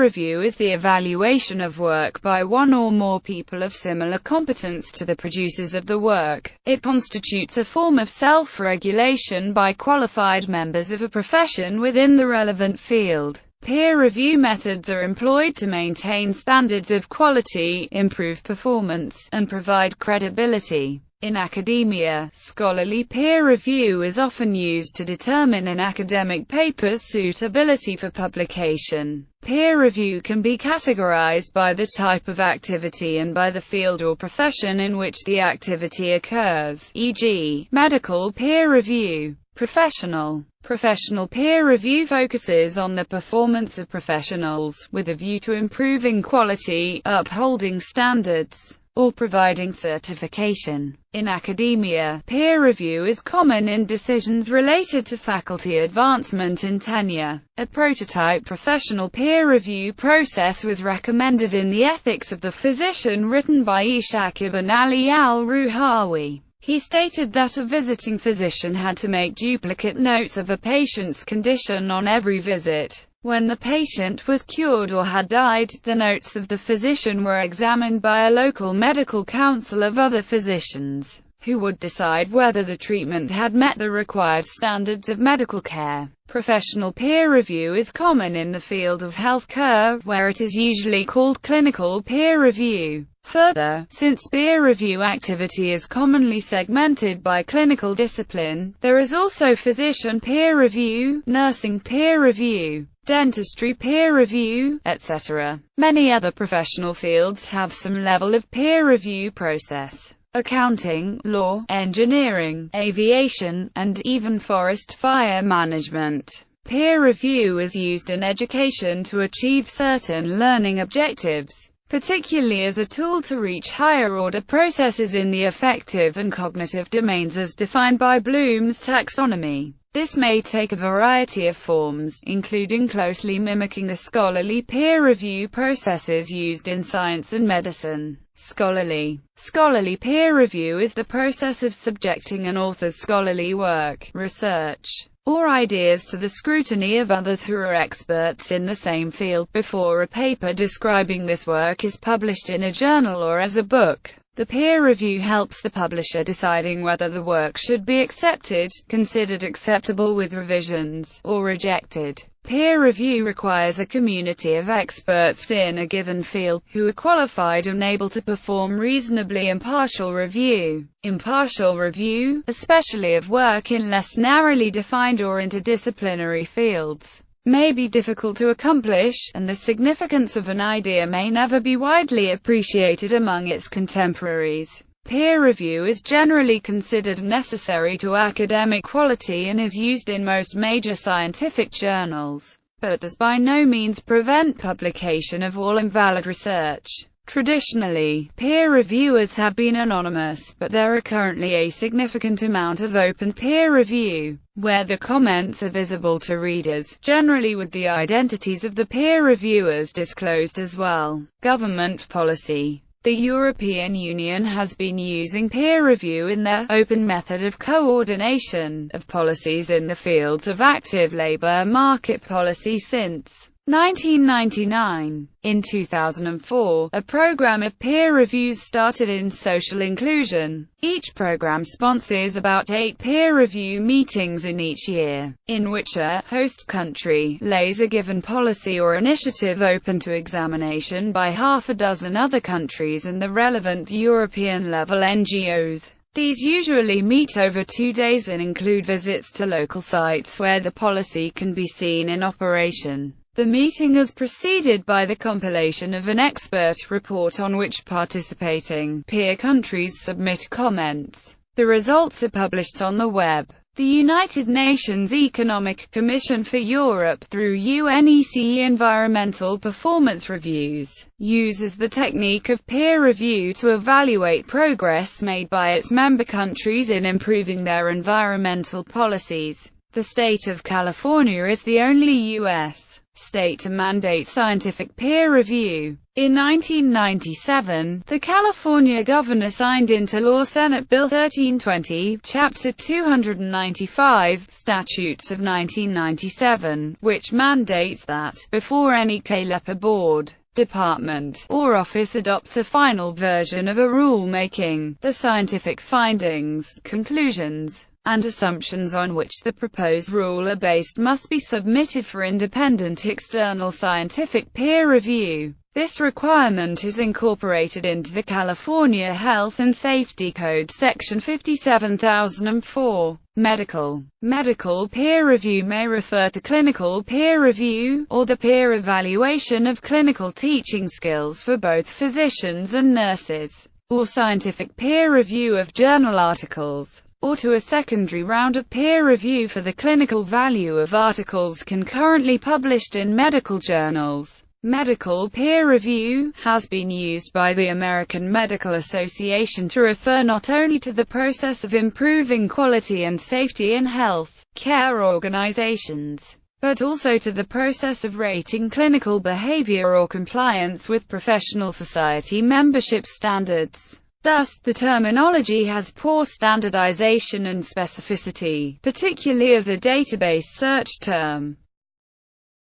review is the evaluation of work by one or more people of similar competence to the producers of the work. It constitutes a form of self-regulation by qualified members of a profession within the relevant field. Peer review methods are employed to maintain standards of quality, improve performance, and provide credibility. In academia, scholarly peer review is often used to determine an academic paper's suitability for publication. Peer review can be categorized by the type of activity and by the field or profession in which the activity occurs, e.g., medical peer review. Professional peer review focuses on the performance of professionals, with a view to improving quality, upholding standards, or providing certification. In academia, peer review is common in decisions related to faculty advancement and tenure. A prototype professional peer review process was recommended in The Ethics of the Physician, written by Ishaq ibn Ali al-Ruhawi. He stated that a visiting physician had to make duplicate notes of a patient's condition on every visit. When the patient was cured or had died, the notes of the physician were examined by a local medical council of other physicians, who would decide whether the treatment had met the required standards of medical care. Professional peer review is common in the field of healthcare, where it is usually called clinical peer review. Further, since peer review activity is commonly segmented by clinical discipline, there is also physician peer review, nursing peer review, dentistry peer review, etc. Many other professional fields have some level of peer review process. Accounting, law, engineering, aviation, and even forest fire management. Peer review is used in education to achieve certain learning objectives, particularly as a tool to reach higher-order processes in the affective and cognitive domains as defined by Bloom's taxonomy. This may take a variety of forms, including closely mimicking the scholarly peer review processes used in science and medicine. Scholarly peer review is the process of subjecting an author's scholarly work, research, or ideas to the scrutiny of others who are experts in the same field before a paper describing this work is published in a journal or as a book. The peer review helps the publisher deciding whether the work should be accepted, considered acceptable with revisions, or rejected. Peer review requires a community of experts in a given field, who are qualified and able to perform reasonably impartial review. Impartial review, especially of work in less narrowly defined or interdisciplinary fields, may be difficult to accomplish, and the significance of an idea may never be widely appreciated among its contemporaries. Peer review is generally considered necessary to academic quality and is used in most major scientific journals, but does by no means prevent publication of all invalid research. Traditionally, peer reviewers have been anonymous, but there are currently a significant amount of open peer review, where the comments are visible to readers, generally with the identities of the peer reviewers disclosed as well. Government policy. The European Union has been using peer review in their open method of coordination of policies in the fields of active labor market policy since 1999. In 2004, a program of peer reviews started in social inclusion. Each program sponsors about 8 peer review meetings in each year, in which a host country lays a given policy or initiative open to examination by half a dozen other countries and the relevant European-level NGOs. These usually meet over 2 days and include visits to local sites where the policy can be seen in operation. The meeting is preceded by the compilation of an expert report on which participating peer countries submit comments. The results are published on the web. The United Nations Economic Commission for Europe, through UNECE Environmental Performance Reviews, uses the technique of peer review to evaluate progress made by its member countries in improving their environmental policies. The state of California is the only U.S. state to mandate scientific peer review. In 1997, the California governor signed into law Senate Bill 1320, Chapter 295, Statutes of 1997, which mandates that, before any CALEPA board, department, or office adopts a final version of a rule-making, the scientific findings, conclusions, and assumptions on which the proposed rule are based must be submitted for independent external scientific peer review. This requirement is incorporated into the California Health and Safety Code Section 57004. Medical peer review may refer to clinical peer review, or the peer evaluation of clinical teaching skills for both physicians and nurses, or scientific peer review of journal articles, or to a secondary round of peer review for the clinical value of articles concurrently published in medical journals. Medical peer review has been used by the American Medical Association to refer not only to the process of improving quality and safety in health care organizations, but also to the process of rating clinical behavior or compliance with professional society membership standards. Thus, the terminology has poor standardization and specificity, particularly as a database search term.